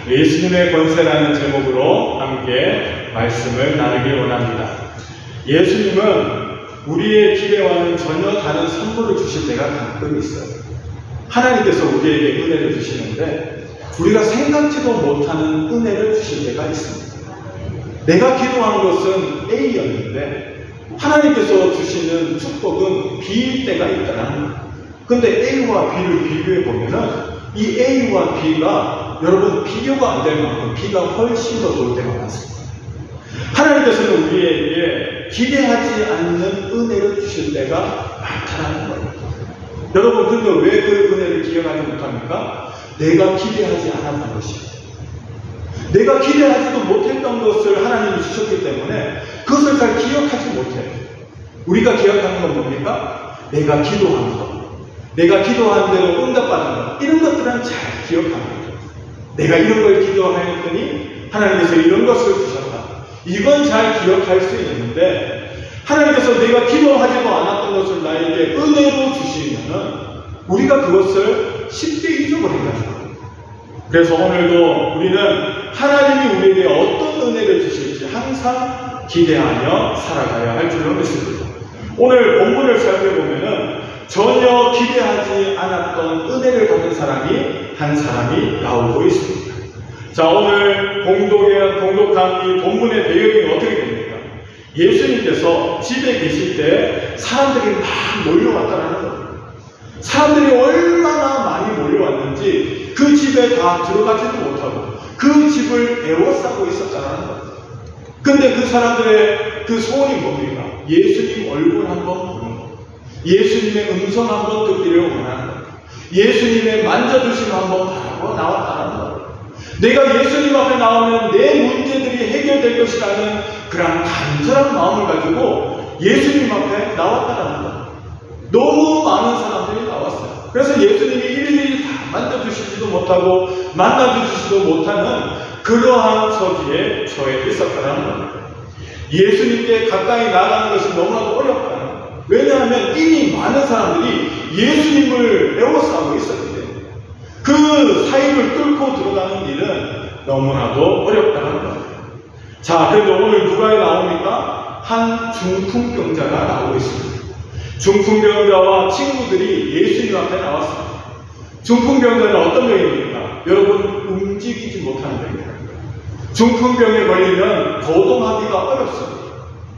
예수님의 권세라는 제목으로 함께 말씀을 나누길 원합니다. 예수님은 우리의 기대와는 전혀 다른 선물을 주실 때가 가끔 있어요. 하나님께서 우리에게 은혜를 주시는데 우리가 생각지도 못하는 은혜를 주실 때가 있습니다. 내가 기도한 것은 A였는데 하나님께서 주시는 축복은 B일 때가 있다는 거예요. 근데 A와 B를 비교해 보면은 이 A와 B가 여러분 비교가 안 될 만큼 B가 훨씬 더 좋을 때가 많습니다. 하나님께서는 우리에게 기대하지 않는 은혜를 주실 때가 많다는 거예요. 여러분 근데 왜 그 은혜를 기억하지 못합니까? 내가 기대하지 않았던 것이에요. 내가 기대하지도 못했던 것을 하나님이 주셨기 때문에 그것을 잘 기억하지 못해요. 우리가 기억하는 건 뭡니까? 내가 기도한 것, 내가 기도한 대로 응답받은 것, 이런 것들은 잘 기억합니다. 내가 이런 걸 기도하였더니 하나님께서 이런 것을 주셨다. 이건 잘 기억할 수 있는데 하나님께서 내가 기도하지도 않았던 것을 나에게 은혜로 주시면은 우리가 그것을 쉽게 잊어버린다는 거예요. 그래서 오늘도 우리는 하나님이 우리에게 어떤 은혜를 주실지 항상 기대하며 살아가야 할 줄로 믿습니다. 오늘 본문을 살펴보면은 전혀 기대하지 않았던 은혜를 받은 사람이 한 사람이 나오고 있습니다. 자, 오늘 봉독한 이 본문의 배경이 어떻게 됩니까? 예수님께서 집에 계실 때 사람들이 막 몰려왔다는 거예요. 사람들이 얼마나 많이 몰려왔는지 그 집에 다 들어가지도 못하고 그 집을 에워싸고 있었다는 거예요. 근데 그 사람들의 그 소원이 뭡니까? 예수님 얼굴 한번 보는 거, 예수님의 음성 한번 듣기를 원하는 거, 예수님의 만져주심 한번 바라고 나왔다는 거예요. 내가 예수님 앞에 나오면 내 문제들이 해결될 것이라는 그런 간절한 마음을 가지고 예수님 앞에 나왔다는 거예요. 너무 많은 사람들이 나왔어요. 그래서 예수님이 일일이 다 만져주시지도 못하고 만나주시지도 못하는 그러한 처지에 처해 있었다는 겁니다. 예수님께 가까이 나가는 것이 너무나도 어렵다는 거예요. 왜냐하면 이미 많은 사람들이 예수님을 에워싸고 있었기 때문에 그 사이를 뚫고 들어가는 일은 너무나도 어렵다는 거예요. 자, 그런데 오늘 누가 나옵니까? 한 중풍병자가 나오고 있습니다. 중풍병자와 친구들이 예수님 앞에 나왔습니다. 중풍병자는 어떤 병입니까? 여러분, 움직이지 못하는 병입니다. 중풍병에 걸리면 거동하기가 어렵습니다.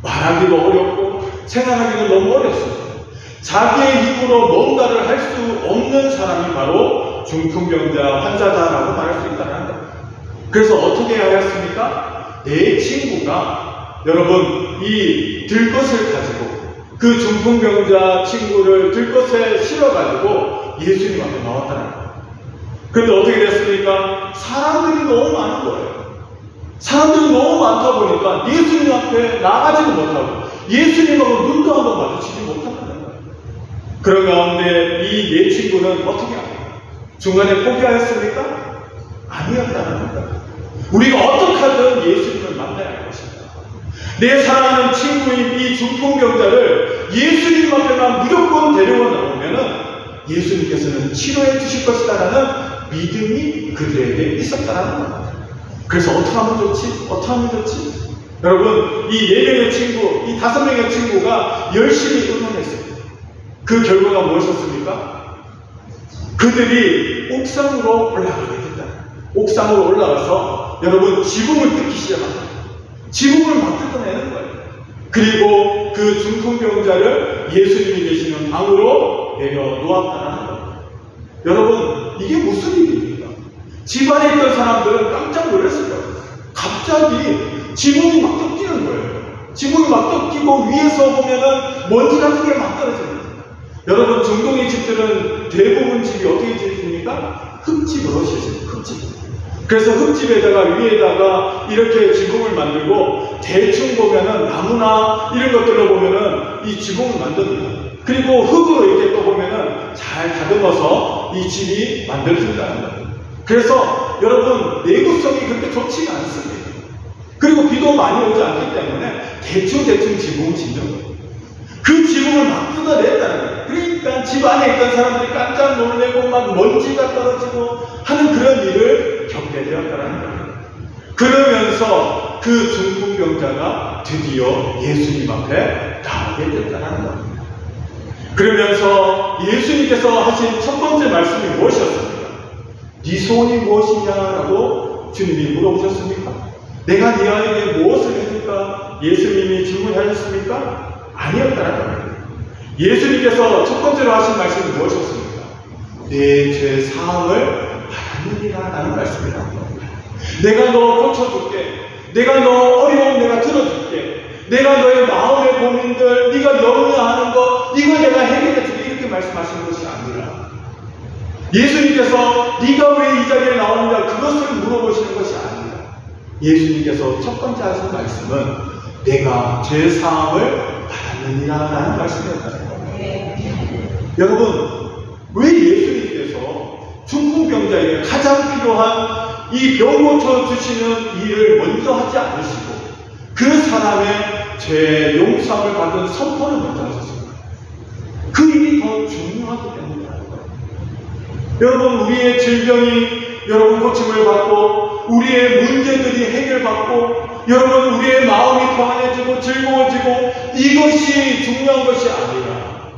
말하기도 어렵고 생활하기도 너무 어렵습니다. 자기의 힘으로 뭔가를 할 수 없는 사람이 바로 중풍병자 환자다라고 말할 수 있다는 거예요. 그래서 어떻게 해야 했습니까? 내 친구가 여러분 이 들것을 가지고 그 중풍병자 친구를 들것에 실어가지고 예수님 앞에 나왔다는 거예요. 그런데 어떻게 됐습니까? 사람들이 너무 많은 거예요. 사람들이 너무 많다 보니까 예수님 앞에 나가지도 못하고 예수님하고 눈도 한번 마주치지 못한다는 거예요. 그런 가운데 이 내 친구는 어떻게 합니까? 중간에 포기하였습니까? 아니었다는 거예요. 우리가 어떻게 하든 예수님을 만나야 할 것입니다. 내 사랑하는 친구인 이 중풍병자를 예수님 앞에만 무조건 데려가 나오면은 예수님께서는 치료해 주실 것이다라는 믿음이 그들에게 있었다는 겁니다. 그래서 어떻게 하면 좋지? 어떻게 하면 좋지? 여러분, 이 4명의 친구, 이 5명의 친구가 열심히 의논했습니다. 그 결과가 무엇이었습니까? 그들이 옥상으로 올라가게 된다. 옥상으로 올라가서 여러분 지붕을 뜯기 시작합니다. 지붕을 막 뜯어내는 거예요. 그리고 그 중풍병자를 예수님이 계시는 방으로 내려놓았다는 거예요. 여러분, 이게 무슨 일입니까? 집안에 있던 사람들은 깜짝 놀랐을 거예요. 갑자기 지붕이 막 뜯기는 거예요. 지붕이 막 뜯기고 위에서 보면은 먼지 같은 게 막 떨어집니다. 여러분, 중동의 집들은 대부분 집이 어떻게 지어집니까? 흙집으로 지어집니다. 흙집. 그래서 흙집에다가 위에다가 이렇게 지붕을 만들고 대충 보면은 나무나 이런 것들로 보면은 이 지붕을 만듭니다. 그리고 흙으로 이렇게 또 보면은 잘 다듬어서 이 집이 만들어진다는 거예요. 그래서 여러분, 내구성이 그렇게 좋지가 않습니다. 그리고 비도 많이 오지 않기 때문에 대충 지붕을 짓는 거예요. 그 지붕을 막 뜯어냈다는 거예요. 그러니까 집 안에 있던 사람들이 깜짝 놀래고 막 먼지가 떨어지고 하는 그런 일을 겪게 되었다는 거예요. 그러면서 그 중풍병자가 드디어 예수님 앞에 나오게 됐다는 겁니다. 그러면서 예수님께서 하신 첫 번째 말씀이 무엇이었습니까? 네 소원이 무엇이냐라고 주님이 물어보셨습니까? 내가 네 아이에게 무엇을 해줄까? 예수님이 질문하셨습니까? 아니었다는 겁니다. 예수님께서 첫 번째로 하신 말씀이 무엇이었습니까? 내 죄 사함을 받았느니라 라는 말씀이라는 겁니다. 내가 너 고쳐줄게. 내가 너 어려움 내가 들어줄게. 내가 너의 마음의 고민들, 네가 염려하는 거, 이걸 내가 해결해줄게. 이렇게 말씀하시는 것이 아니라 예수님께서 네가 왜 이 자리에 나오느냐 그것을 물어보시는 것이 아니라 예수님께서 첫 번째 하신 말씀은 내가 죄 사함을 받았느니라 라는 말씀이었다는 겁니다. 여러분, 왜 예수님께서 중풍병자에게 가장 필요한 이 병 고쳐주시는 일을 먼저 하지 않으시고 그 사람의 죄 용서함을 받은 선포를 먼저 하셨습니다? 그 일이 더 중요하기 때문이라는 거예요. 여러분, 우리의 질병이 여러분 고침을 받고 우리의 문제들이 해결받고 여러분 우리의 마음이 평안해지고 즐거워지고 이것이 중요한 것이 아니라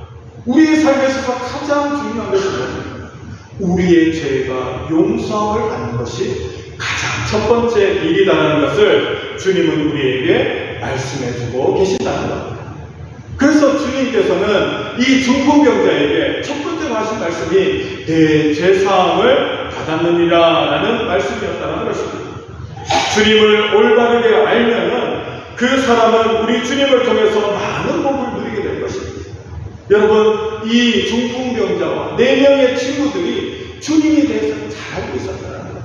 우리의 삶에 있어서 가장 중요한 것은 뭐냐면 우리의 죄가 용서함을 받는 것이 가장 첫 번째 일이라는 것을 주님은 우리에게 말씀해주고 계신다는 겁니다. 그래서 주님께서는 이 중풍병자에게 첫 번째로 하신 말씀이 내 죄사함을 받았느니라 라는 말씀이었다는 것입니다. 주님을 올바르게 알면은 그 사람은 우리 주님을 통해서 많은 복을 누리게 될 것입니다. 여러분, 이 중풍병자와 4명의 친구들이 주님에 대해서 잘 알고 있었다는 거예요.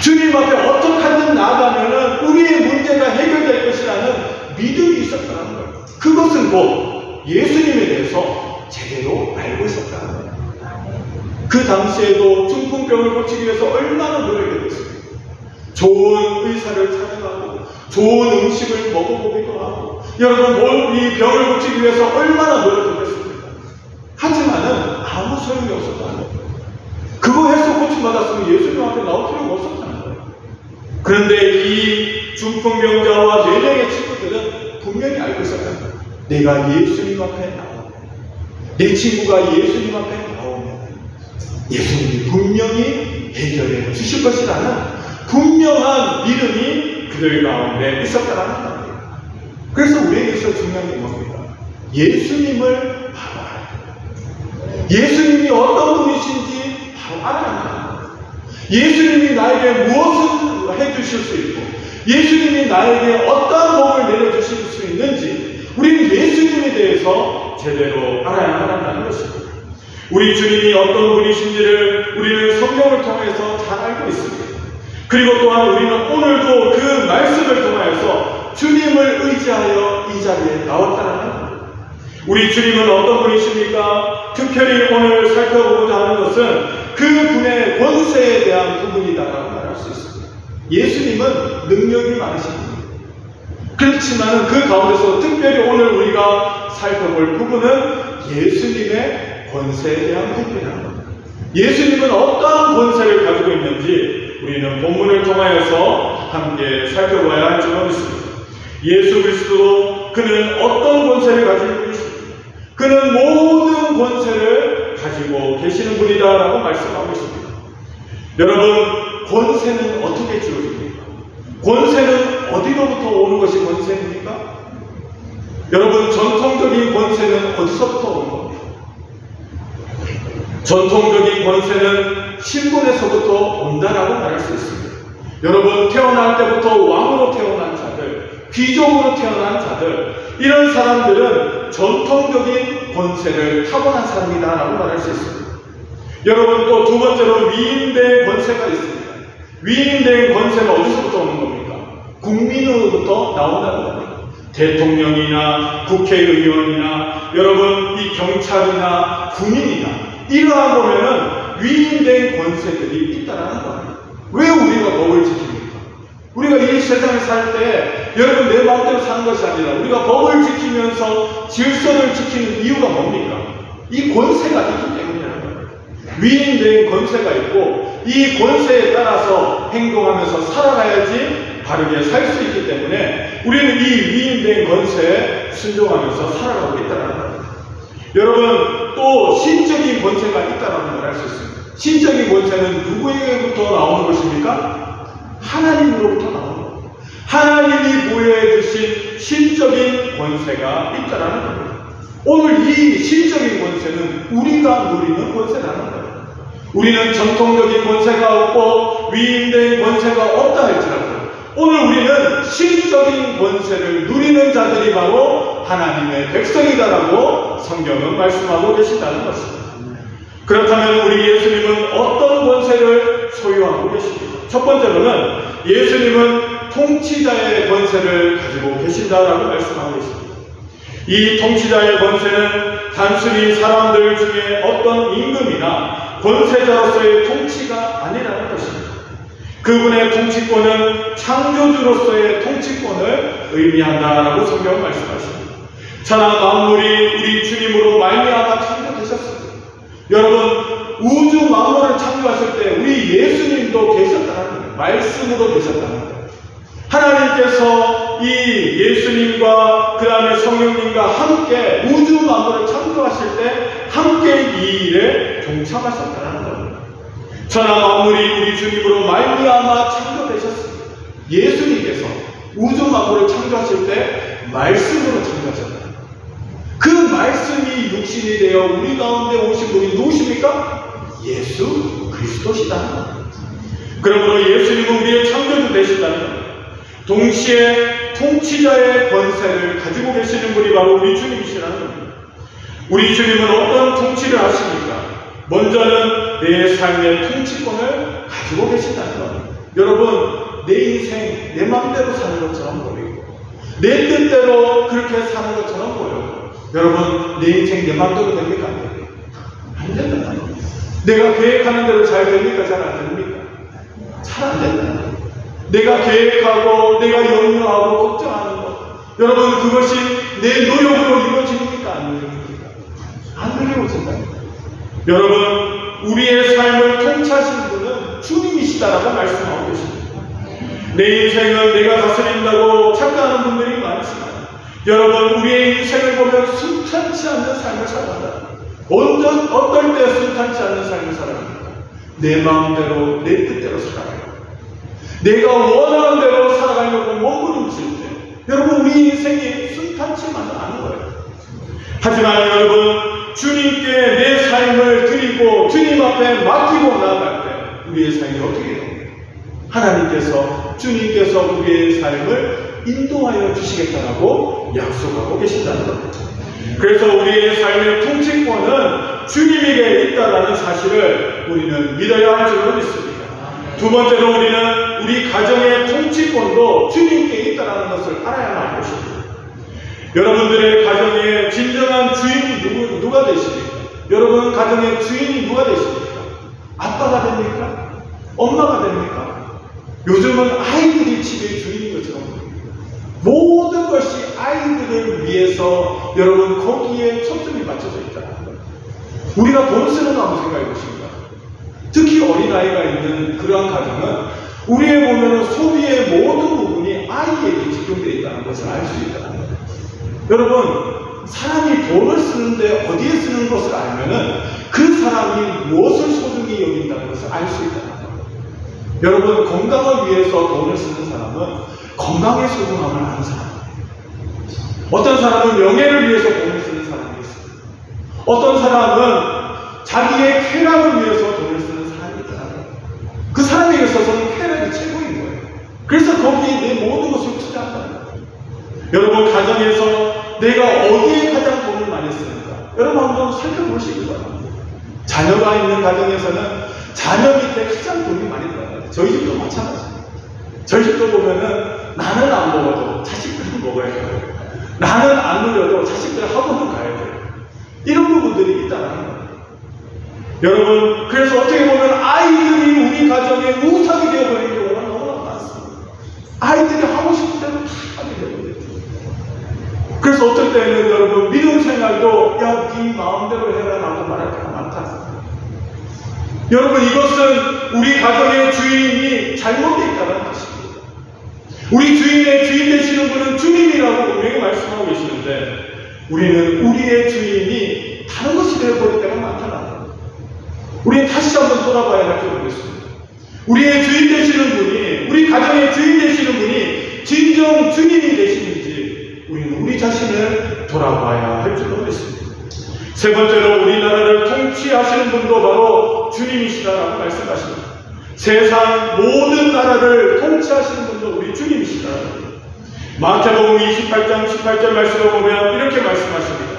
주님 앞에 어떻게 하든 나아가면은 우리의 문제가 해결될 것이라는 믿음이 있었다는 거예요. 그것은 곧 예수님에 대해서 제대로 알고 있었다는 거예요. 그 당시에도 중풍병을 고치기 위해서 얼마나 노력했습니까? 좋은 의사를 찾아가고 좋은 음식을 먹어보기도 하고 여러분 이 병을 고치기 위해서 얼마나 노력했습니까? 하지만은 아무 소용이 없었다는 거예요. 그거 해서 고침받았으면 예수님 앞에 나올 필요가 없었다는 거예요. 그런데 이 중풍병자와 4명의 친구들은 분명히 알고 있었다는 거예요. 내가 예수님 앞에 나오면 내 친구가 예수님 앞에 나오면 예수님이 분명히 해결해 주실 것이라는 분명한 믿음이 그들 가운데 있었다는 겁니다. 그래서 우리에게 있어 중요한 게 뭡니까? 예수님을 바로 알아야 합니다. 예수님이 어떤 분이신지 바로 알아야 합니다. 예수님이 나에게 무엇을 해주실 수 있고 예수님이 나에게 어떤 복을 내려주실 수 있는지 우리는 예수님에 대해서 제대로 알아야 한다는 것입니다. 우리 주님이 어떤 분이신지를 우리는 성경을 통해서 잘 알고 있습니다. 그리고 또한 우리는 오늘도 그 말씀을 통하여서 주님을 의지하여 이 자리에 나왔다는 겁니다. 우리 주님은 어떤 분이십니까? 특별히 오늘 살펴보고자 하는 것은 그 분의 권세에 대한 부분이다라고 말할 수 있습니다. 예수님은 능력이 많으신 분입니다. 그렇지만 그 가운데서 특별히 오늘 우리가 살펴볼 부분은 예수님의 권세에 대한 부분이라는 겁니다. 예수님은 어떠한 권세를 가지고 있는지 우리는 본문을 통하여서 함께 살펴봐야 할 줄로 믿습니다. 예수 그리스도 그는 어떤 권세를 가지고 계십니까? 그는 모든 권세를 가지고 계시는 분이다라고 말씀하고 있습니다. 여러분, 권세는 어떻게 주어집니까? 권세는 어디로부터 오는 것이 권세입니까? 여러분, 전통적인 권세는 어디서부터 오는 겁니까? 전통적인 권세는 신분에서부터 온다라고 말할 수 있습니다. 여러분, 태어날 때부터 왕으로 태어난 자들, 귀족으로 태어난 자들, 이런 사람들은 전통적인 권세를 타고난 사람이다라고 말할 수 있습니다. 여러분, 또 두 번째로 위임된 권세가 있습니다. 위임된 권세는 어디서부터 오는 겁니까? 국민으로부터 나온다는 겁니다. 대통령이나 국회의원이나 여러분 이 경찰이나 군인이나 이러한 보면은 위임된 권세들이 있다라는 거예요. 왜 우리가 법을 지킵니까? 우리가 이 세상에 살 때 여러분 내 마음대로 사는 것이 아니라 우리가 법을 지키면서 질서를 지키는 이유가 뭡니까? 이 권세가 있기 때문이라는 거예요. 위임된 권세가 있고 이 권세에 따라서 행동하면서 살아가야지 바르게 살 수 있기 때문에 우리는 이 위임된 권세에 순종하면서 살아가고 있다는 겁니다. 여러분, 또 신적인 권세가 있다는 걸 알 수 있습니다. 신적인 권세는 누구에게부터 나오는 것입니까? 하나님으로부터 나오는 겁니다. 하나님이 부여해 주신 신적인 권세가 있다는 겁니다. 오늘 이 신적인 권세는 우리가 누리는 권세라는 거예요. 우리는 전통적인 권세가 없고 위임된 권세가 없다 할지라도 오늘 우리는 신적인 권세를 누리는 자들이 바로 하나님의 백성이다라고 성경은 말씀하고 계신다는 것입니다. 그렇다면 우리 예수님은 어떤 권세를 소유하고 계십니까? 첫 번째로는 예수님은 통치자의 권세를 가지고 계신다라고 말씀하고 계십니다. 이 통치자의 권세는 단순히 사람들 중에 어떤 임금이나 권세자로서의 통치가 아니라는 것입니다. 그분의 통치권은 창조주로서의 통치권을 의미한다라고 성경은 말씀하십니다. 천하 만물이 우리 주님으로 말미암아 창조되셨습니다. 여러분, 우주 만물을 창조하실 때 우리 예수님도 계셨다는 거예요. 말씀으로 계셨다는 거예요. 하나님께서 이 예수님과 그 다음에 성령님과 함께 우주 만물을 창조하실 때 함께 이 일에 동참하셨다는 거예요. 천하 만물이 우리 주님으로 말미암아 창조되셨습니다. 예수님께서 우주 만물을 창조하실 때 말씀으로 창조하셨다. 그 말씀이 육신이 되어 우리 가운데 오신 분이 누구십니까? 예수 그리스도시다는 겁니다. 그러므로 예수님은 우리의 창조주 되신다는 겁니다. 동시에 통치자의 권세를 가지고 계시는 분이 바로 우리 주님이시라는 겁니다. 우리 주님은 어떤 통치를 하십니까? 먼저는 내 삶의 통치권을 가지고 계신다는 겁니다. 여러분, 내 인생 내 마음대로 사는 것처럼 보이고 내 뜻대로 그렇게 사는 것처럼 보여요. 여러분, 내 인생 내 마음대로 됩니까? 안 된다. 내가 계획하는 대로 잘 됩니까? 잘 안 됩니까? 잘 안 된다. 내가 계획하고 내가 염려하고 걱정하는 것, 여러분, 그것이 내 노력으로 이루어집니까? 안 이루어집니까? 안 이루어진다. 여러분, 우리의 삶을 통치하시는 분은 주님이시다라고 말씀하고 계십니다. 내 인생은 내가 다스린다고 착각하는 분들이 많지만 여러분, 우리의 인생을 보면 순탄치 않는 삶을 살아간다. 어떨 때 순탄치 않는 삶을 살아갑니까? 내 마음대로 내 뜻대로 살아가요. 내가 원하는 대로 살아가려고 몸부림칠 때 여러분, 우리 인생이 순탄치만은 않은 거예요. 하지만 여러분, 주님께 내 삶을 드리고 주님 앞에 맡기고 나아갈 때 우리의 삶이 어떻게 됩니까? 하나님께서, 주님께서 우리의 삶을 인도하여 주시겠다라고 약속하고 계신다는 겁니다. 그래서 우리의 삶의 통치권은 주님에게 있다는 사실을 우리는 믿어야 할 줄로 믿습니다. 두 번째로 우리는 우리 가정의 통치권도 주님께 있다는 것을 알아야만 할 것입니다. 여러분들의 가정의 진정한 주인이 누가 되십니까? 여러분 가정의 주인이 누가 되십니까? 아빠가 됩니까? 엄마가 됩니까? 요즘은 아이들이 집의 주인인 것처럼 모든 것이 아이들을 위해서 여러분 거기에 초점이 맞춰져 있다. 우리가 돈 쓰는 거 한번 생각해 보십니까? 특히 어린아이가 있는 그러한 가정은 우리의 보면은 소비의 모든 부분이 아이에게 집중되어 있다는 것을 알 수 있다. 여러분, 사람이 돈을 쓰는데 어디에 쓰는 것을 알면은 그 사람이 무엇을 소중히 여긴다는 것을 알 수 있다. 여러분, 건강을 위해서 돈을 쓰는 사람은 건강의 소중함을 아는 사람이에요. 어떤 사람은 명예를 위해서 돈을 쓰는 사람이 있어요. 어떤 사람은 자기의 쾌락을 위해서 돈을 쓰는 사람이 있더라고요. 그 사람에게 있어서는 쾌락이 최고인 거예요. 그래서 거기에 내 모든 것을 투자한다는 거예요. 여러분, 가정에서 내가 어디에 가장 돈을 많이 쓰는가? 여러분 한번 살펴보시기 바랍니다. 자녀가 있는 가정에서는 자녀 밑에 가장 돈이 많이 들어가요. 저희 집도 마찬가지입니다. 저희 집도 보면은 나는 안 먹어도 자식들은 먹어야 돼요. 나는 안 누려도 자식들 학원은 가야 돼요. 이런 부분들이 있다는 거예요. 여러분, 그래서 어떻게 보면 아이들이 우리 가정의 우상이 되어버리는 경우가 너무나 많습니다. 아이들이 하고 싶은 대로 다 하게 되어버려요. 그래서 어떨 때는 여러분, 믿음 생활도 야, 네 마음대로 해라 라고 말할 때가 많다. 여러분, 이것은 우리 가정의 주인이 잘못되어 있다는 것입니다. 우리 주인의 주인 되시는 분은 주님이라고 분명히 말씀하고 계시는데 우리는 우리의 주인이 다른 것이 되어버릴 때가 많다는 거예요. 우리는 다시 한번 돌아봐야 할 줄 모르겠습니다. 우리의 주인 되시는 분이, 우리 가정의 주인 되시는 분이 진정 주님이 되시는지 우리는 우리 자신을 돌아봐야 할 줄 모르겠습니다. 세 번째로 우리나라를 통치하시는 분도 바로 주님이시다라고 말씀하십니다. 세상 모든 나라를 통치하시는 분도 우리 주님이시다. 마태복음 28장 18절 말씀을 보면 이렇게 말씀하십니다.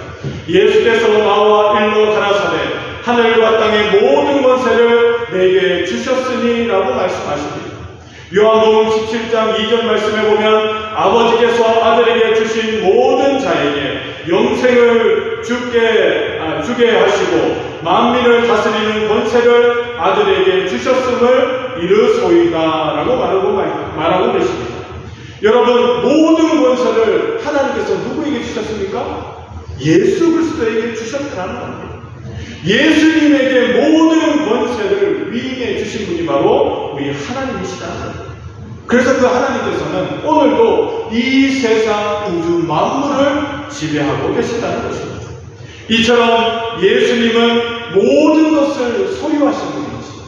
예수께서 나와 일러 가라사대 하늘과 땅의 모든 권세를 내게 주셨으니 라고 말씀하십니다. 요한복음 17장 2절 말씀에 보면 아버지께서 아들에게 주신 모든 자에게 영생을 주게 하시고 만민을 다스리는 권세를 아들에게 주셨음을 이르소이다 라고 말하고 계십니다. 여러분, 모든 권세를 하나님께서 누구에게 주셨습니까? 예수 그리스도에게 주셨다는 겁니다. 예수님에게 모든 권세를 위임해 주신 분이 바로 우리 하나님이시다는 겁니다. 그래서 그 하나님께서는 오늘도 이 세상 우주 만물을 지배하고 계신다는 것입니다. 이처럼 예수님은 모든 것을 소유하신 분이십니다.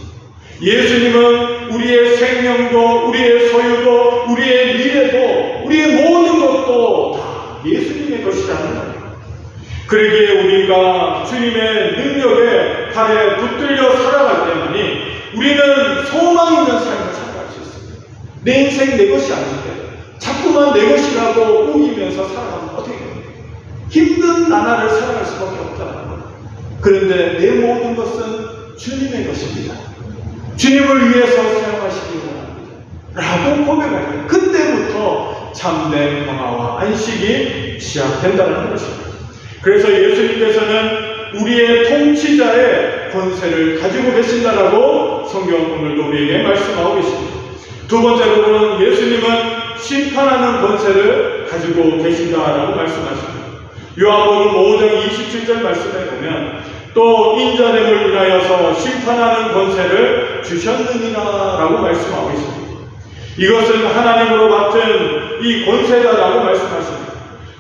예수님은 우리의 생명도, 우리의 소유도, 우리의 미래도, 우리의 모든 것도 다 예수님의 것이라는 거예요. 그러기에 우리가 주님의 능력에 발에 붙들려 살아갈 때만이 우리는 소망 있는 삶을 살아갈 수 있습니다. 내 인생 내 것이 아닌데 자꾸만 내 것이라고 우기면서 살아가면 어떻게 됩니까? 힘든 나날을 살아갈 수밖에 없다는 거예요. 그런데 내 모든 것은 주님의 것입니다. 주님을 위해서 사용하시기 원합니다 라고 고백할 때 그때부터 참된 평화와 안식이 시작된다는 것입니다. 그래서 예수님께서는 우리의 통치자의 권세를 가지고 계신다라고 성경 오늘도 우리에게 말씀하고 계십니다. 두 번째로는 예수님은 심판하는 권세를 가지고 계신다라고 말씀하십니다. 요한복음 5장 27절 말씀에 보면 또 인자됨을 인하여서 심판하는 권세를 주셨느니라 라고 말씀하고 있습니다. 이것은 하나님으로 맡은 이 권세다라고 말씀하십니다.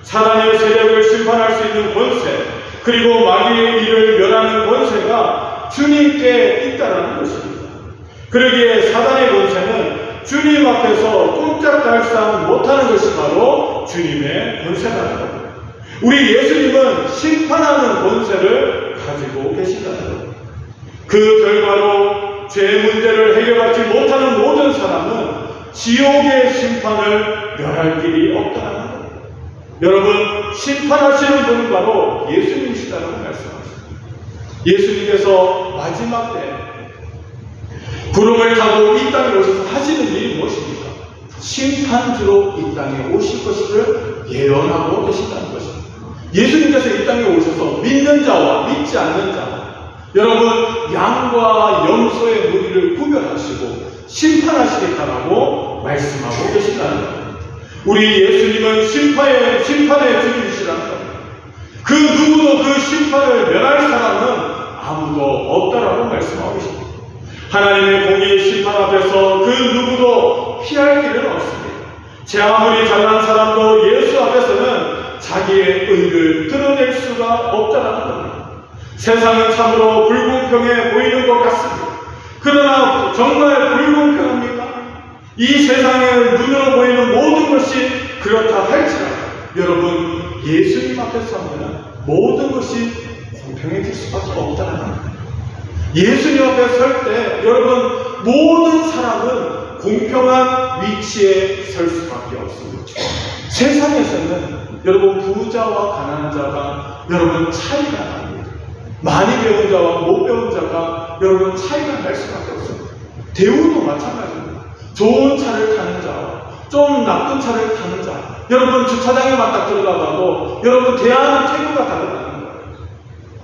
사단의 세력을 심판할 수 있는 권세, 그리고 마귀의 일을 멸하는 권세가 주님께 있다라는 것입니다. 그러기에 사단의 권세는 주님 앞에서 꼼짝달싹 못하는 것이 바로 주님의 권세라는 겁니다. 우리 예수님은 심판하는 권세를 가지고 계신다는 겁니다. 그 결과로 죄 문제를 해결하지 못하는 모든 사람은 지옥의 심판을 면할 길이 없다는 겁니다. 여러분, 심판하시는 분은 바로 예수님이시다라고 말씀하십니다. 예수님께서 마지막 때 구름을 타고 이 땅에 오셔서 하시는 일이 무엇입니까? 심판주로 이 땅에 오실 것을 예언하고 계신다는 것입니다. 예수님께서 이 땅에 오셔서 믿는 자와 믿지 않는 자, 여러분, 양과 염소의 무리를 구별하시고 심판하시겠다라고 말씀하고 계신다는 겁니다. 우리 예수님은 심판의 주님이시라는 겁니다. 그 누구도 그 심판을 면할 사람은 아무도 없다라고 말씀하고 계십니다. 하나님의 공의의 심판 앞에서 그 누구도 피할 길은 없습니다. 제 아무리 잘난 사람도 예수 앞에서는 자기의 의를 드러낼 수가 없다라는 겁니다. 세상은 참으로 불공평해 보이는 것 같습니다. 그러나 정말 불공평합니까? 이 세상의 눈으로 보이는 모든 것이 그렇다 할지라도 여러분, 예수님 앞에 서면 모든 것이 공평해질 수밖에 없다는 겁니다. 예수님 앞에 설 때 여러분, 모든 사람은 공평한 위치에 설 수밖에 없습니다. 세상에서는 여러분, 부자와 가난한 자가 여러분 차이가 납니다. 많이 배운 자와 못 배운 자가 여러분 차이가 날 수밖에 없습니다. 대우도 마찬가지입니다. 좋은 차를 타는 자와 좀 나쁜 차를 타는 자, 여러분 주차장에만 딱 들어가도 여러분 대하는 태도가 다르다는 거예요.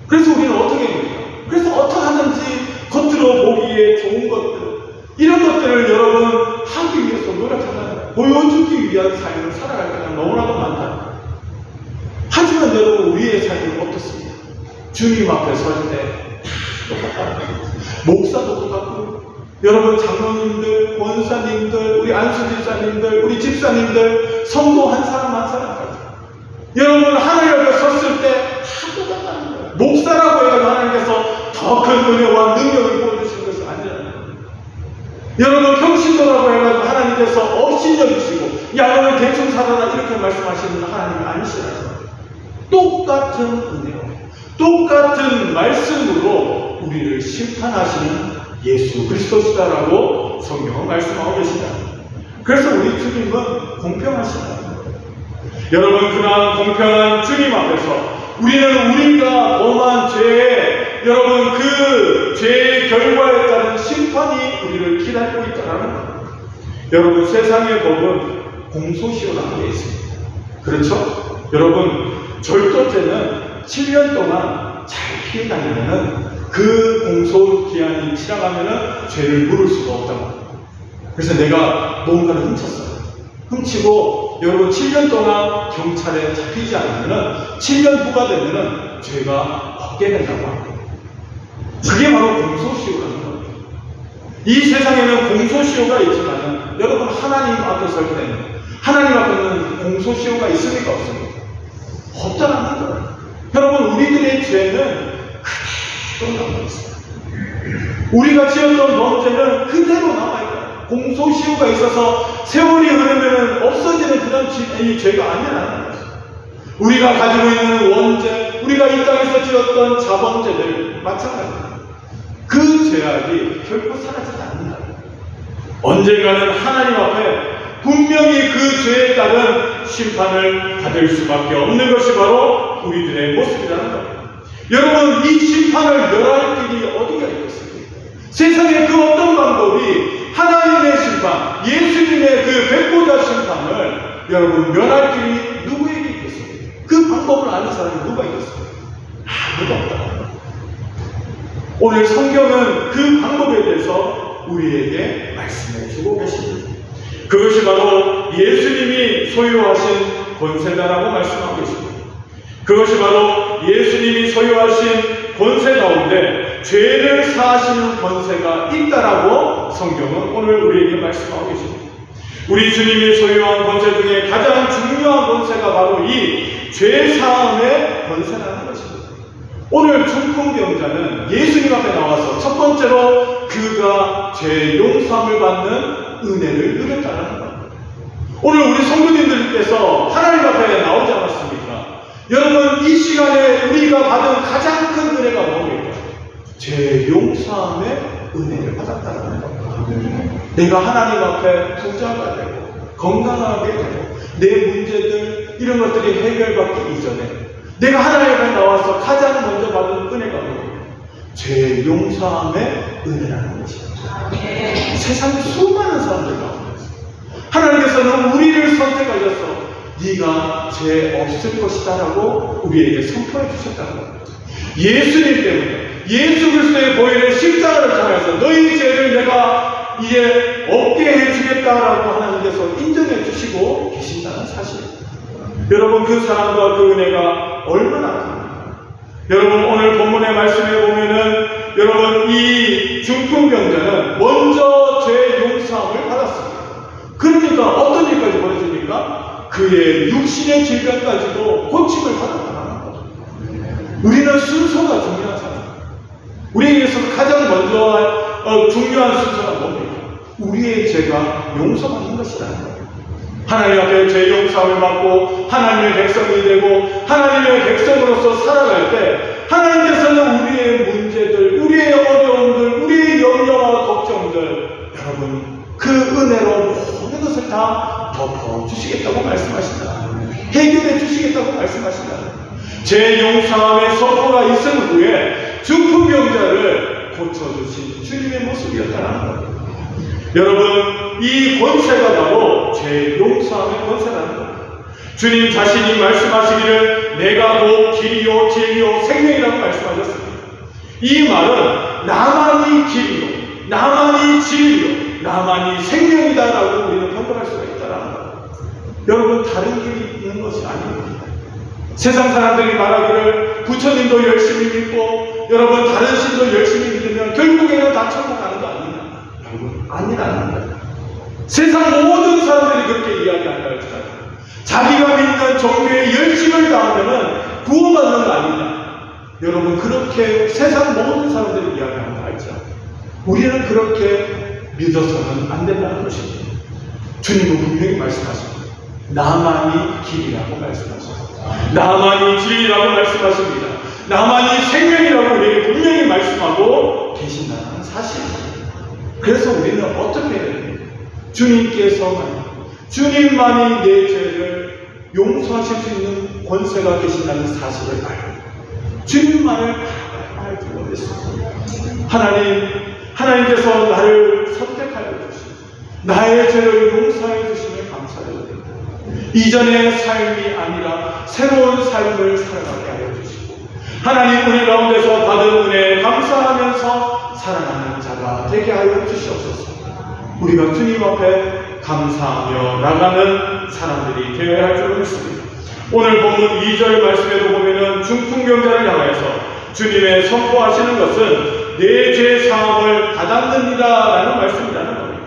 그래서 우리는 어떻게 합니까? 그래서 어떻게 하는지 겉으로 보기에 좋은 것들, 이런 것들을 여러분 하기 위해서 노력하는 거예요. 보여주기 위한 삶을 살아갈 때가 너무나도 많다. 하지만 여러분, 우리의 삶은 어떻습니까? 주님 앞에 설 때 똑같다. 목사도 똑같고, 여러분 장로님들, 권사님들, 우리 안수집사님들, 우리 집사님들, 성도 한 사람 한 사람까지 여러분 하나님 앞에 섰을 때 다 똑같다는 거예요. 목사라고 해가지고 하나님께서 더 큰 은혜와 능력을 보여주시는 것이 아니라는 거예요. 여러분 평신도라고 해가지고 하나님께서 업신여기시고 야 너는 대충 살아라 이렇게 말씀하시는 하나님이 아니시라는 거예요. 똑같은 은혜와 똑같은 말씀으로 우리를 심판하시는 예수 그리스도시다라고 성경은 말씀하고 계시다. 그래서 우리 주님은 공평하시다. 여러분 그러한 공평한 주님 앞에서 우리는 우리가 범한 죄에 여러분 그 죄의 결과에 따른 심판이 우리를 기다리고 있다는 거예요. 여러분 세상의 법은 공소시효라는 게 있습니다. 그렇죠? 여러분 절도죄는 7년 동안 잘 피해 다니면은 그 공소기한이 지나가면은 죄를 물을 수가 없다고. 그래서 내가 뭔가를 훔쳤어요. 훔치고 여러분 7년 동안 경찰에 잡히지 않으면은 7년 후가 되면은 죄가 없게 된다고 합니다. 그게 바로 공소시효라는 겁니다. 이 세상에는 공소시효가 있지만은 여러분 하나님 앞에 설 때는 하나님 앞에는 공소시효가 있습니까 없습니까? 없다라는 거예요. 여러분 우리들의 죄는 그대로 남아있어요. 우리가 지었던 범죄는 그대로 남아있어요. 공소시효가 있어서 세월이 흐르면 없어지는 그런 이 죄가 아니라는 거예요. 우리가 가지고 있는 원죄, 우리가 이 땅에서 지었던 자범죄들 마찬가지입니다. 그 죄악이 결코 사라지지 않는다. 언젠가는 하나님 앞에 분명히 그 죄에 따른 심판을 받을 수밖에 없는 것이 바로 우리들의 모습이라는 거예요. 여러분 이 심판을 멸할 길이 어디가 있겠습니까? 세상에 그 어떤 방법이 하나님의 심판, 예수님의 그 백보자 심판을 여러분 멸할 길이 누구에게 있겠습니까? 그 방법을 아는 사람이 누가 있겠습니까? 아무도 없다. 오늘 성경은 그 방법에 대해서 우리에게 말씀해 주고 계십니다. 그것이 바로 예수님이 소유하신 권세다라고 말씀하고 계십니다. 그것이 바로 예수님이 소유하신 권세 가운데 죄를 사하시는 권세가 있다라고 성경은 오늘 우리에게 말씀하고 계십니다. 우리 주님이 소유한 권세 중에 가장 중요한 권세가 바로 이 죄 사함의 권세라는 것입니다. 오늘 중풍병자는 예수님 앞에 나와서 첫 번째로 그가 죄 용서함을 받는 은혜를 누렸다는 겁니다. 오늘 우리 성도님들께서 하나님 앞에 나오지 않았습니까? 여러분 이 시간에 우리가 받은 가장 큰 은혜가 뭡니까? 죄 용서함의 은혜를 받았다는 겁니다. 내가 하나님 앞에 부자가 되고 건강하게 되고 내 문제들 이런 것들이 해결받기 이전에 내가 하나님 앞에 나와서 가장 먼저 받은 은혜가 뭡니까? 죄 용서함의 은혜라는 것입니다. 세상에 수많은 사람들 가운데서 하나님께서는 우리를 선택하셔서 네가 죄 없을 것이다 라고 우리에게 선포해 주셨다는 겁니다. 예수님 때문에 예수 그리스도의 보혈의 십자가를 통해서 너희 죄를 내가 이제 없게 해주겠다라고 하나님께서 인정해 주시고 계신다는 사실. 여러분 그 사랑과 그 은혜가 얼마나 큽니까? 여러분 오늘 본문의 말씀에 보면은 여러분 이 중풍병자는 먼저 죄 용서함을 받았습니다. 그러니까 어떤 일까지 벌어집니까? 그의 육신의 질병까지도 고침을 받았다는 거죠. 우리는 순서가 중요한 사람. 우리에게 있어서 가장 먼저 중요한 순서가 뭡니까? 우리의 죄가 용서받는 것이라는 거예요. 하나님 앞에 죄 용서함을 받고 하나님의 백성이 되고 하나님의 백성으로서 살아갈 때 하나님께서는 우리의 문제들, 우리의 어려움들, 우리의 염려와 걱정들 여러분 그 은혜로 모든 것을 다 덮어주시겠다고 말씀하신다. 해결해 주시겠다고 말씀하신다. 죄 용서함의 선포가 있은 후에 중풍병자를 고쳐주신 주님의 모습이었다는 거예요. 여러분 이 권세가 바로 죄 용서함의 권세라는 거예요. 주님 자신이 말씀하시기를 내가 곧 길이요 진리요 생명이라고 말씀하셨습니다. 이 말은 나만이 길이요 나만이 진리요 나만이 생명이다라고 우리는 판단할 수가 있다라는 거예요. 여러분 다른 길이 있는 것이 아닙니다. 세상 사람들이 말하기를 부처님도 열심히 믿고 여러분 다른 신도 열심히 믿으면 결국에는 다 결국은 아니라는 거예요. 세상 모든 사람들이 그렇게 이야기한다 할지라도 자기가 믿는 종교에 열심을 다하면 구원받는 거 아니다. 여러분, 그렇게 세상 모든 사람들이 이야기한다 할지라도 우리는 그렇게 믿어서는 안 된다는 것입니다. 주님은 분명히 말씀하십니다. 나만이 길이라고 말씀하십니다. 나만이 진리라고 말씀하십니다. 나만이 생명이라고 우리에게 분명히 말씀하고 계신다는 사실입니다. 그래서 우리는 어떻게 해야 됩니까? 주님만이 내 죄를 용서하실 수 있는 권세가 계신다는 사실을 알고 주님만을 바라봐야 할 줄로 믿습니다. 하나님께서 나를 선택하여 주시고 나의 죄를 용서해 주심을 감사드립니다. 이전의 삶이 아니라 새로운 삶을 살아가게 하여 주시고 하나님 은혜 가운데서 받은 은혜에 감사하면서 살아가는 자가 되게 하여 주시옵소서. 우리가 주님 앞에 감사하며 나가는 사람들이 되어야 할 줄 믿습니다. 오늘 본문 2절 말씀에도 보면은 중풍병자를 향하여서 주님의 선포하시는 것은 내 죄 사함을 받았느니라 라는 말씀이라는 겁니다.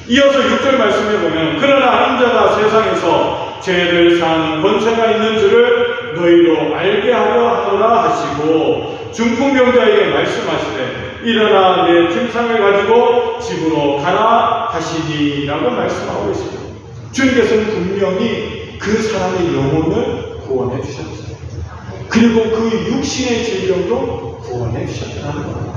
이어서 6절 말씀에 보면 그러나 인자가 세상에서 죄를 사하는 권세가 있는 줄을 너희로 알게 하려 하더라 하시고 중풍병자에게 말씀하시되 일어나 내 증상을 가지고 집으로 가라 하시니 라고 말씀하고 있습니다. 주님께서는 분명히 그 사람의 영혼을 구원해 주셨죠. 그리고 그 육신의 질병도 구원해 주셨다는 겁니다.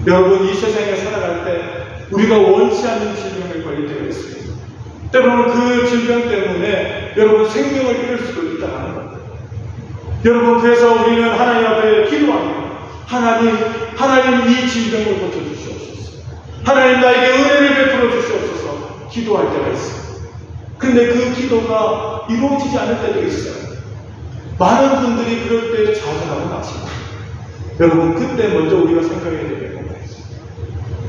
여러분, 이 세상에 살아갈 때 우리가 원치 않는 질병에 걸릴 때가 있습니다. 때로는 그 질병 때문에 여러분 생명을 잃을 수도 있다는 겁니다. 여러분, 그래서 우리는 하나님 앞에 기도합니다. 하나님 이 질병을 고쳐주시옵소서. 하나님 나에게 은혜를 베풀어 주시옵소서. 기도할 때가 있어요. 그런데 그 기도가 이루어지지 않을 때도 있어요. 많은 분들이 그럴 때 좌절하고 나십니다. 여러분, 그때 먼저 우리가 생각해야 되는 겁니다.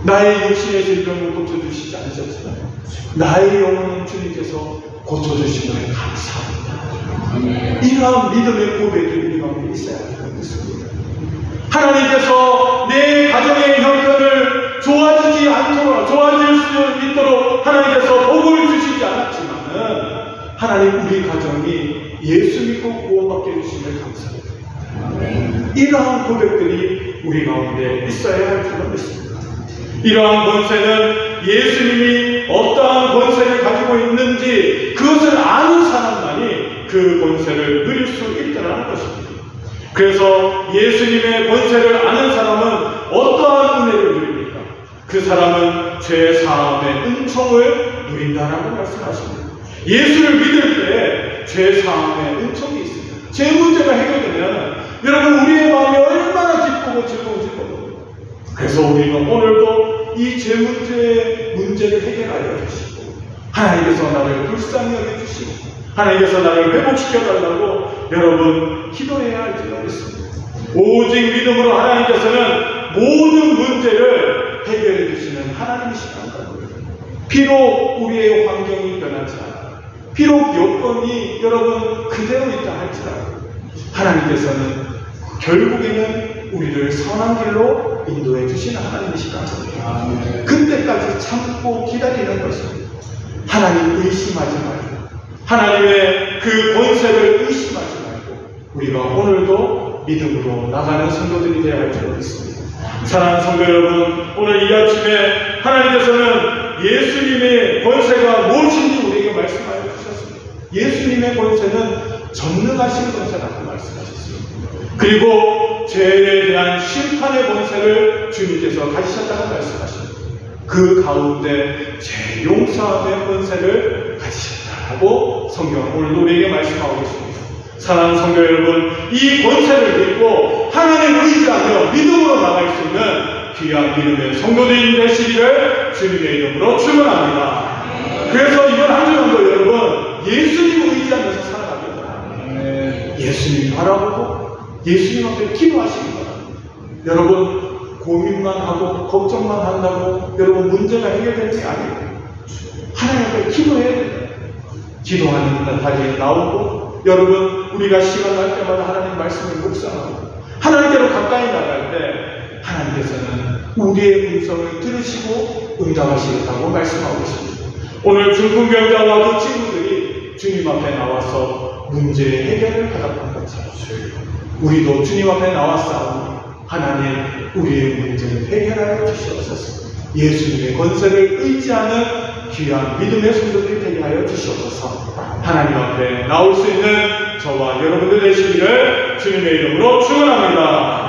나의 육신의 질병을 고쳐주시지 않으셨지만 나의 영혼은 주님께서 고쳐주심을 감사합니다. 이러한 믿음의 고백이 우리 가운데 있어야 합니다. 하나님께서 내 가정의 형편을 좋아질 수 있도록 하나님께서 복을 주시지 않았지만은 하나님 우리 가정이 예수 믿고 구원받게 해주심을 감사합니다. 이러한 고백들이 우리 가운데 있어야 할 줄로 믿습니다. 이러한 권세는 예수님이 어떠한 권세를 가지고 있는지 그것을 아는 사람만이 그 권세를 누릴 수 있다는 것입니다. 그래서 예수님의 권세를 아는 사람은 어떠한 은혜를 누립니까? 그 사람은 죄 사함의 은총을 누린다라고 말씀하십니다. 예수를 믿을 때 죄 사함의 은총이 있습니다. 죄 문제가 해결되면 여러분 우리의 마음이 얼마나 기쁘고 즐거운지 모릅니다. 그래서 우리는 오늘도 이 죄 문제를 해결하여 주시고 하나님께서 나를 불쌍히 여겨주시고 하나님께서 나를 회복시켜달라고 여러분 기도해야 할 줄로 믿습니다. 오직 믿음으로 하나님께서는 모든 문제를 해결해 주시는 하나님이시라는 겁니다. 비록 우리의 환경이 변하지 않아 비록 여건이 여러분 그대로 있다 할지라도 하나님께서는 결국에는 우리를 선한 길로 인도해 주시는 하나님이시라는 겁니다. 그때까지 참고 기다리는 것입니다. 하나님 의심하지 말고 하나님의 그 권세를 의심하지 말고 우리가 오늘도 믿음으로 나가는 성도들이 되어야 할 줄 믿습니다. 사랑하는 성도 여러분, 오늘 이 아침에 하나님께서는 예수님의 권세가 무엇인지 우리에게 말씀하여 주셨습니다. 예수님의 권세는 전능하신 권세라고 말씀하셨습니다. 그리고 죄에 대한 심판의 권세를 주님께서 가지셨다고 말씀하십니다. 그 가운데 죄 용서함의 권세를 가지셨다고 성경은 오늘 우리에게 말씀하고 있습니다. 사랑하는 성도 여러분, 이 권세를 믿고 하나님을 의지하며 믿음으로 나갈 수 있는 귀한 믿음의 성도들이 되시기를 주님의 이름으로 축원합니다. 그래서 이번 한 주간도 여러분 예수님을 의지하면서 살아가기 바랍니다. 예수님 바라보고 예수님 앞에 기도하시기 바랍니다. 여러분 고민만 하고 걱정만 한다고 여러분 문제가 해결되는 게 아니에요. 하나님 앞에 기도해야 됩니다. 기도하는 자리에 나오고 여러분 우리가 시간 날 때마다 하나님 말씀을 묵상하고 하나님께로 가까이 나갈 때 하나님께서는 우리의 음성을 들으시고 응답하시겠다고 말씀하고 계십니다. 오늘 중풍병자와 그 친구들이 주님 앞에 나와서 문제 해결을 하던 것처럼 우리도 주님 앞에 나왔사오니 하나님 우리의 문제를 해결하여 주시옵소서. 예수님의 권세를 의지하는 귀한 믿음의 성도들이 되게 하여 주시옵소서. 하나님 앞에 나올 수 있는 저와 여러분들 되시기를 주님의 이름으로 축원합니다.